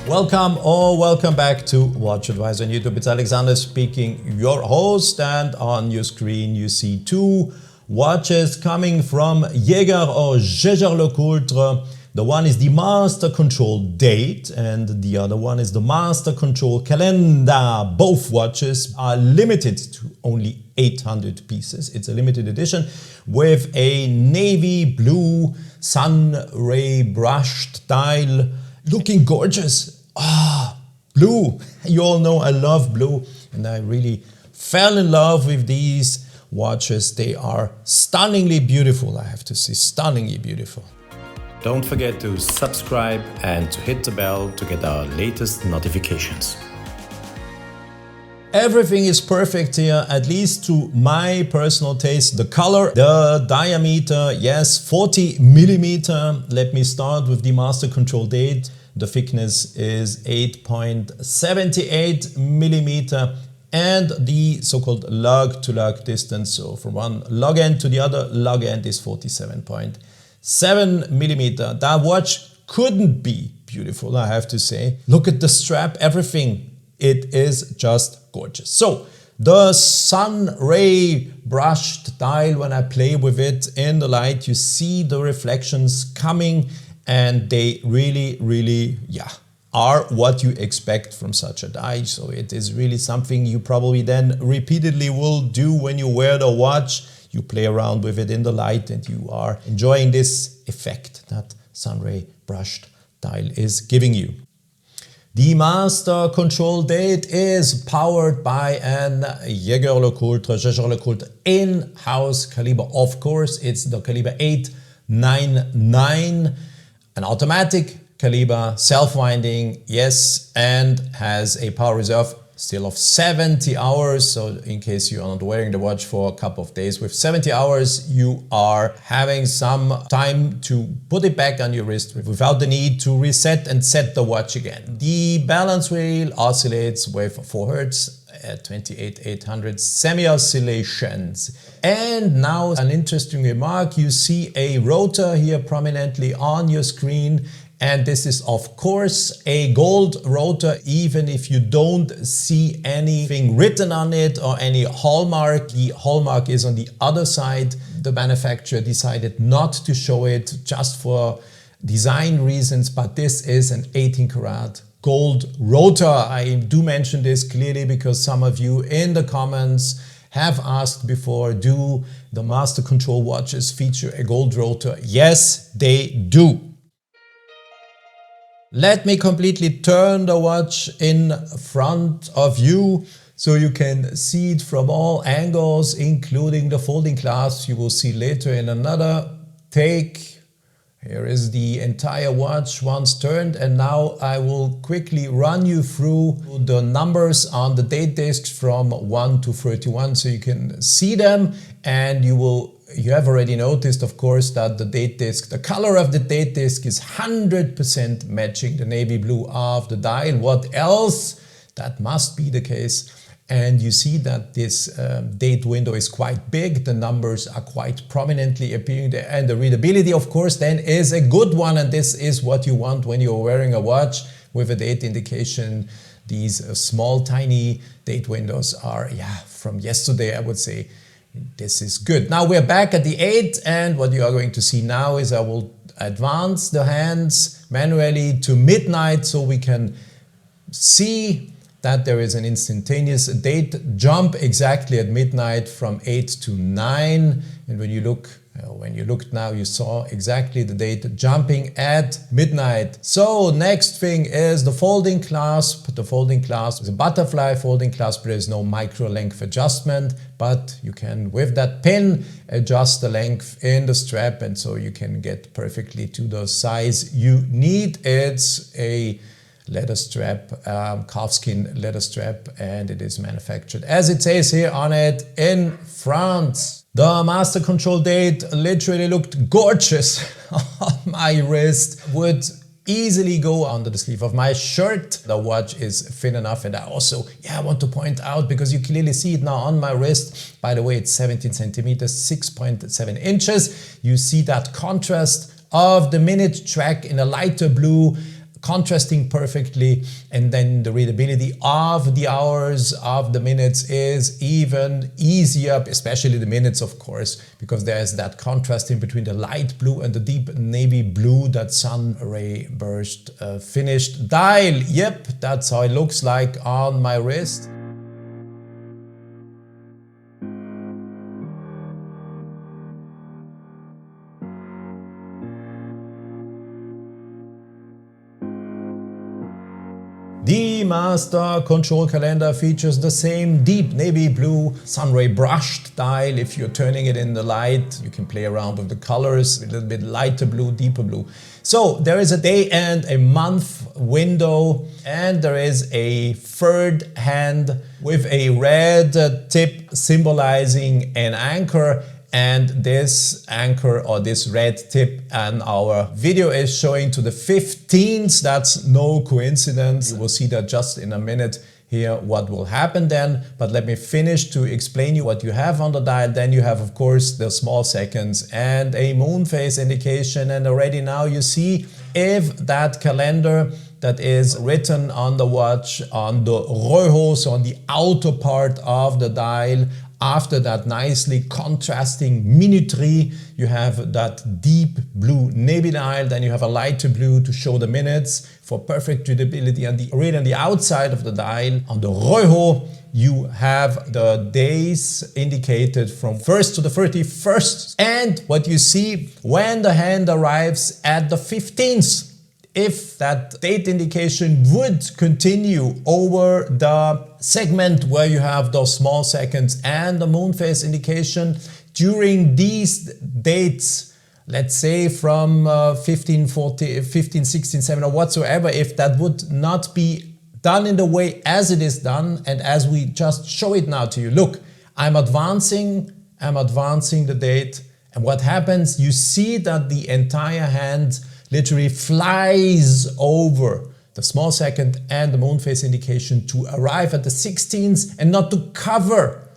Welcome or welcome back to WatchAdvisor on YouTube. It's Alexander speaking, your host, and on your screen you see two watches coming from Jaeger or Jaeger-LeCoultre. The one is the Master Control Date and the other one is the Master Control Calendar. Both watches are limited to only 800 pieces. It's a limited edition with a navy blue sun-ray brushed dial, looking gorgeous. Blue. You all know I love blue and I really fell in love with these watches. They are stunningly beautiful, I have to say, stunningly beautiful. Don't forget to subscribe and to hit the bell to get our latest notifications. Everything is perfect here, at least to my personal taste. The color, the diameter, yes, 40 millimeter. Let me start with the Master Control Date. The thickness is 8.78 millimeter and the so-called lug to lug distance, so from one lug end to the other lug end, is 47.7 millimeter. That watch couldn't be beautiful, I have to say. Look at the strap, everything. It is just gorgeous. So the sun ray brushed dial, when I play with it in the light, you see the reflections coming and they really are what you expect from such a dial. So it is really something you probably then repeatedly will do when you wear the watch. You play around with it in the light and you are enjoying this effect that sunray brushed dial is giving you. The Master Control Date is powered by an Jaeger-LeCoultre in-house caliber. Of course, it's the caliber 899, an automatic caliber, self-winding, yes, and has a power reserve still of 70 hours. So in case you are not wearing the watch for a couple of days, with 70 hours you are having some time to put it back on your wrist without the need to reset and set the watch again. The balance wheel oscillates with 4 Hz at 28,800 semi-oscillations. And now an interesting remark, you see a rotor here prominently on your screen. And this is of course a gold rotor, even if you don't see anything written on it or any hallmark. The hallmark is on the other side. The manufacturer decided not to show it just for design reasons, but this is an 18 karat gold rotor. I do mention this clearly because some of you in the comments have asked before, do the Master Control watches feature a gold rotor? Yes, they do. Let me completely turn the watch in front of you so you can see it from all angles, including the folding clasp. You will see later in another take. Here is the entire watch once turned, and now I will quickly run you through the numbers on the date disc from 1 to 31 so you can see them, and you have already noticed, of course, that the date disc, the color of the date disc is 100% matching the navy blue of the dial. What else? That must be the case. And you see that this date window is quite big. The numbers are quite prominently appearing there. And the readability, of course, then is a good one. And this is what you want when you're wearing a watch with a date indication. These small, tiny date windows are, from yesterday, I would say. This is good. Now we're back at the 8, and what you are going to see now is I will advance the hands manually to midnight so we can see that there is an instantaneous date jump exactly at midnight from 8 to 9. And when you looked now, you saw exactly the date jumping at midnight. So next thing is the folding clasp. The folding clasp is a butterfly folding clasp. There is no micro length adjustment, but you can, with that pin, adjust the length in the strap, and so you can get perfectly to the size you need. It's a leather strap, calfskin leather strap, and it is manufactured, as it says here on it, in France. The Master Control Date literally looked gorgeous on my wrist, would easily go under the sleeve of my shirt. The watch is thin enough, and I also want to point out, because you clearly see it now on my wrist, by the way, it's 17 centimeters, 6.7 inches. You see that contrast of the minute track in a lighter blue contrasting perfectly, and then the readability of the hours, of the minutes is even easier, especially the minutes, of course, because there's that contrast in between the light blue and the deep navy blue, that sunray burst finished dial. Yep, that's how it looks like on my wrist. The Master Control calendar features the same deep navy blue sunray brushed dial. If you're turning it in the light, you can play around with the colors, a little bit lighter blue, deeper blue. So there is a day and a month window, and there is a third hand with a red tip symbolizing an anchor. And this anchor, or this red tip, and our video is showing to the 15th. That's no coincidence. You will see that just in a minute here what will happen then. But let me finish to explain you what you have on the dial. Then you have, of course, the small seconds and a moon phase indication. And already now you see if that calendar that is written on the watch, on the rehaut, so on the outer part of the dial, after that nicely contrasting minuterie, you have that deep blue navy dial, then you have a lighter blue to show the minutes for perfect readability, and the read on the outside of the dial. On the rehaut, you have the days indicated from 1st to the 31st, and what you see when the hand arrives at the 15th. If that date indication would continue over the segment where you have those small seconds and the moon phase indication during these dates, let's say from 15, 14, 15, 16, 17 or whatsoever, if that would not be done in the way as it is done and as we just show it now to you. Look, I'm advancing the date, and what happens, you see that the entire hand literally flies over the small second and the moon phase indication to arrive at the 16th and not to cover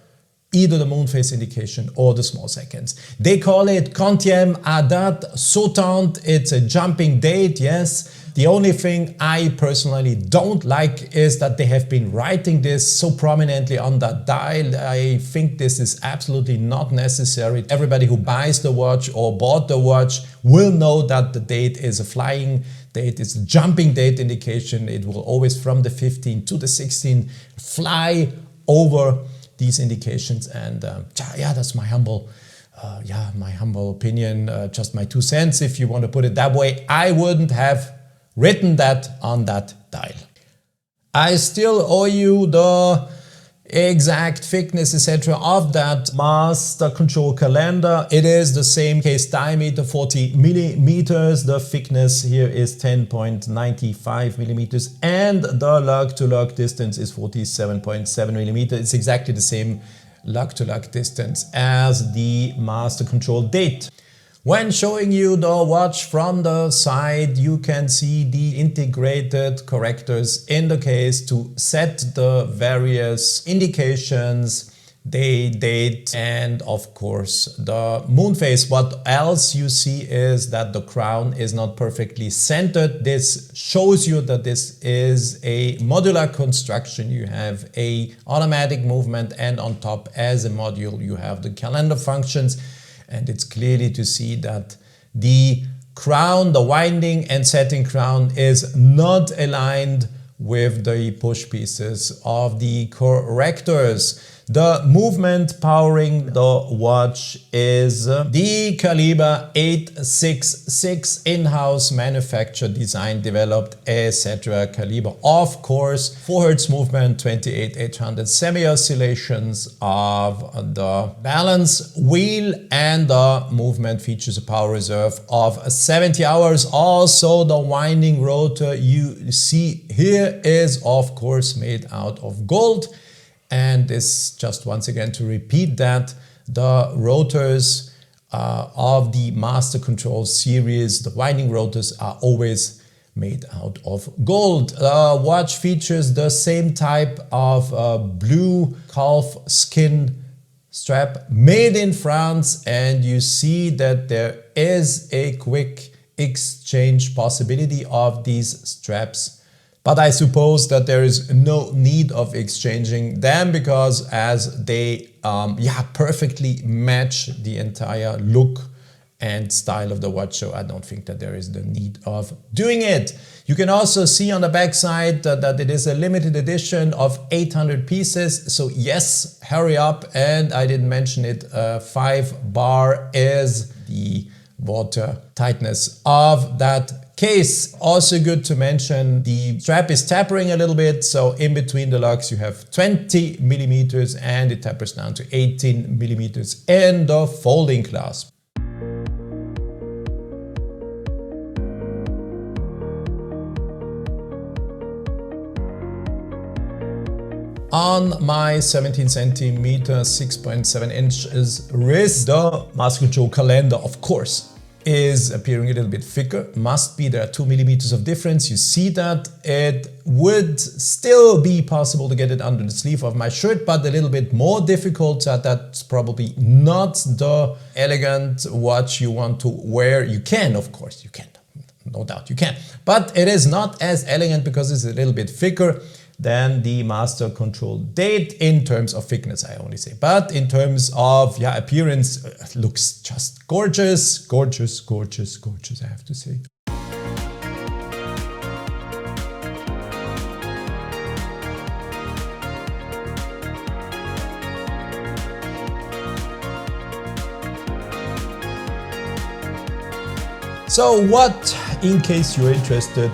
either the moon phase indication or the small seconds. They call it quantième à date sautante. It's a jumping date, yes. The only thing I personally don't like is that they have been writing this so prominently on that dial. I think this is absolutely not necessary. Everybody who buys the watch or bought the watch will know that the date is a flying date, it's a jumping date indication. It will always from the 15 to the 16 fly over these indications, and yeah, that's my humble opinion, just my 2 cents if you want to put it that way. I wouldn't have written that on that dial. I still owe you the exact thickness, etc. of that Master Control calendar. It is the same case diameter, 40 millimeters. The thickness here is 10.95 millimeters, and the lug to lug distance is 47.7 millimeters. It's exactly the same lug to lug distance as the Master Control date. When showing you the watch from the side, you can see the integrated correctors in the case to set the various indications, day, date, and of course the moon phase. What else you see is that the crown is not perfectly centered. This shows you that this is a modular construction. You have a automatic movement, and on top as a module you have the calendar functions. And it's clearly to see that the crown, the winding and setting crown, is not aligned with the push pieces of the correctors. The movement powering the watch is the caliber 866 in-house manufactured, designed, developed, etc. caliber. Of course, 4 Hz movement, 28,800 semi-oscillations of the balance wheel, and the movement features a power reserve of 70 hours. Also, the winding rotor you see here is of course made out of gold. And this, just once again to repeat that, the rotors of the Master Control series, the winding rotors, are always made out of gold. The watch features the same type of blue calf skin strap made in France, and you see that there is a quick exchange possibility of these straps. But I suppose that there is no need of exchanging them because as they perfectly match the entire look and style of the watch, so I don't think that there is the need of doing it. You can also see on the back side that it is a limited edition of 800 pieces. So yes, hurry up. And I didn't mention it, 5 bar is the water tightness of that case. Also good to mention, the strap is tapering a little bit. So in between the lugs you have 20 millimeters and it tapers down to 18 millimeters in the folding clasp. On my 17 centimeter, 6.7 inches wrist, the Master Control calendar, of course, is appearing a little bit thicker. Must be, there are 2 millimeters of difference. You see that. It would still be possible to get it under the sleeve of my shirt, but a little bit more difficult. That's probably not the elegant watch you want to wear. You can, of course, you can. No doubt you can. But it is not as elegant because it's a little bit thicker than the Master Control date in terms of thickness, I only say. But in terms of appearance, it looks just gorgeous, gorgeous, gorgeous, gorgeous, I have to say. So what, in case you're interested,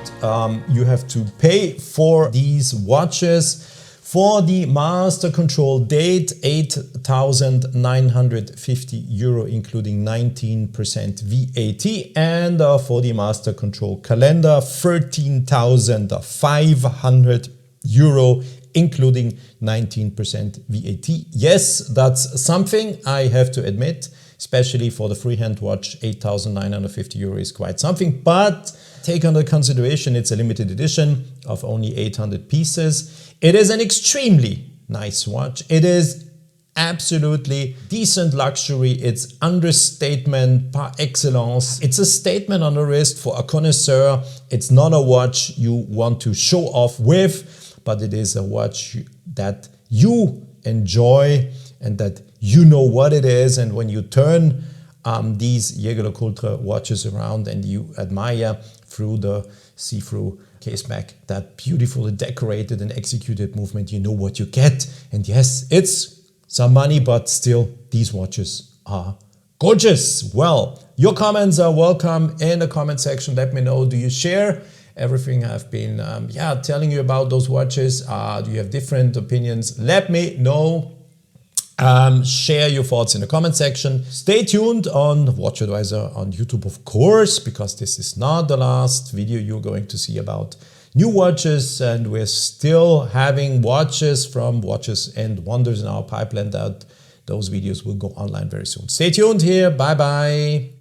you have to pay for these watches. For the Master Control date, 8,950 euro, including 19% VAT. And for the Master Control calendar, 13,500 euro, including 19% VAT. Yes, that's something, I have to admit. Especially for the freehand watch, 8,950 euro is quite something, but take under consideration it's a limited edition of only 800 pieces. It is an extremely nice watch. It is absolutely decent luxury. It's understatement par excellence. It's a statement on the wrist for a connoisseur. It's not a watch you want to show off with, but it is a watch that you enjoy and that you know what it is. And when you turn these Jaeger-LeCoultre watches around and you admire through the see-through case back that beautifully decorated and executed movement, you know what you get. And yes, it's some money, but still these watches are gorgeous. Well, your comments are welcome in the comment section. Let me know, do you share everything I've been telling you about those watches? Do you have different opinions? Let me know. Share your thoughts in the comment section. Stay tuned on WatchAdvisor on YouTube, of course, because this is not the last video you're going to see about new watches, and we're still having watches from Watches and Wonders in our pipeline. That those videos will go online very soon. Stay tuned here. Bye bye.